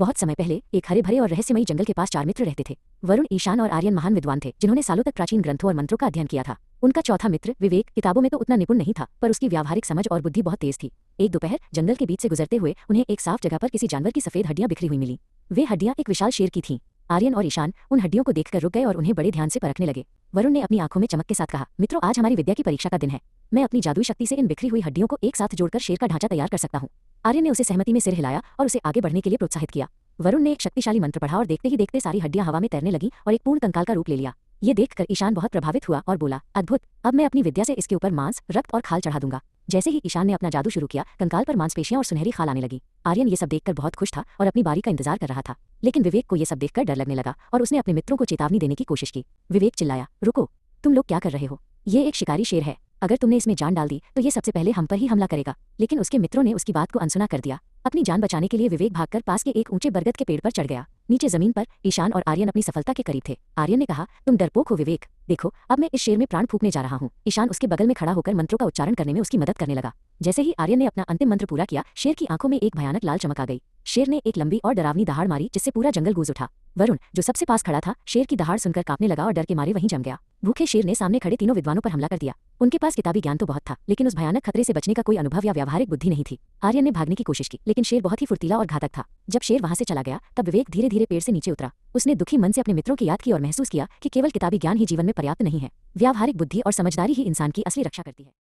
बहुत समय पहले एक हरे भरे और रहस्यमयी जंगल के पास 4 मित्र रहते थे। वरुण, ईशान और आर्यन महान विद्वान थे जिन्होंने सालों तक प्राचीन ग्रंथों और मंत्रों का अध्ययन किया था। उनका चौथा मित्र विवेक किताबों में तो उतना निपुण नहीं था, पर उसकी व्यावहारिक समझ और बुद्धि बहुत तेज थी। एक दोपहर जंगल के बीच से गुजरते हुए उन्हें एक साफ जगह पर किसी जानवर की सफेद हड्डियां बिखरी हुई मिली। वे हड्डियां एक विशाल शेर की थीं। आर्यन और ईशान उन हड्डियों को देखकर रुक गए और उन्हें बड़े ध्यान से परखने लगे। वरुण ने अपनी आंखों में चमक के साथ कहा, मित्रों, आज हमारी विद्या की परीक्षा का दिन है। मैं अपनी जादुई शक्ति से इन बिखरी हुई हड्डियों को एक साथ जोड़कर शेर का ढांचा तैयार कर सकता हूँ। आर्यन ने उसे सहमति में सिर हिलाया और उसे आगे बढ़ने के लिए प्रोत्साहित किया। वरुण ने एक शक्तिशाली मंत्र पढ़ा और देखते ही देखते सारी हड्डियां हवा में तैरने लगीं और एक पूर्ण कंकाल का रूप ले लिया। ये देखकर ईशान बहुत प्रभावित हुआ और बोला, अद्भुत, अब मैं अपनी विद्या से इसके ऊपर मांस, रक्त और खाल चढ़ा दूंगा। जैसे ही ईशान ने अपना जादू शुरू किया, कंकाल पर मांसपेशियां और सुनहरी खाल आने लगी। आर्यन ये सब देखकर बहुत खुश था और अपनी बारी का इंतजार कर रहा था। लेकिन विवेक को ये सब देखकर डर लगने लगा और उसने अपने मित्रों को चेतावनी देने की कोशिश की। विवेक चिल्लाया, रुको, तुम लोग क्या कर रहे हो? ये एक शिकारी शेर है। अगर तुमने इसमें जान डाल दी तो ये सबसे पहले हम पर ही हमला करेगा। लेकिन उसके मित्रों ने उसकी बात को अनसुना कर दिया। अपनी जान बचाने के लिए विवेक भागकर पास के एक ऊंचे बरगद के पेड़ पर चढ़ गया। नीचे जमीन पर ईशान और आर्यन अपनी सफलता के करीब थे। आर्यन ने कहा, तुम डरपोक हो विवेक, देखो अब मैं इस शेर में प्राण फूंकने जा रहा हूँ। ईशान उसके बगल में खड़ा होकर मंत्रों का उच्चारण करने में उसकी मदद करने लगा। जैसे ही आर्यन ने अपना अंतिम मंत्र पूरा किया, शेर की आंखों में एक भयानक लाल चमक आ गई। शेर ने एक लंबी और डरावनी दहाड़ मारी जिससे पूरा जंगल गूंज उठा। वरुण, जो सबसे पास खड़ा था, शेर की दहाड़ सुनकर कांपने लगा और डर के मारे वहीं जम गया। भूखे शेर ने सामने खड़े तीनों विद्वानों पर हमला कर दिया। उनके पास किताबी ज्ञान तो बहुत था, लेकिन उस भयानक खतरे से बचने का कोई अनुभव या व्यावहारिक बुद्धि नहीं थी। आर्यन ने भागने की कोशिश की, लेकिन शेर बहुत ही फुर्तीला और घातक था। जब शेर वहां से चला गया, तब विवेक धीरे धीरे पेड़ से नीचे उतरा। उसने दुखी मन से अपने मित्रों की याद की और महसूस किया कि केवल किताबी ज्ञान ही जीवन में पर्याप्त नहीं है। व्यावहारिक बुद्धि और समझदारी ही इंसान की असली रक्षा करती है।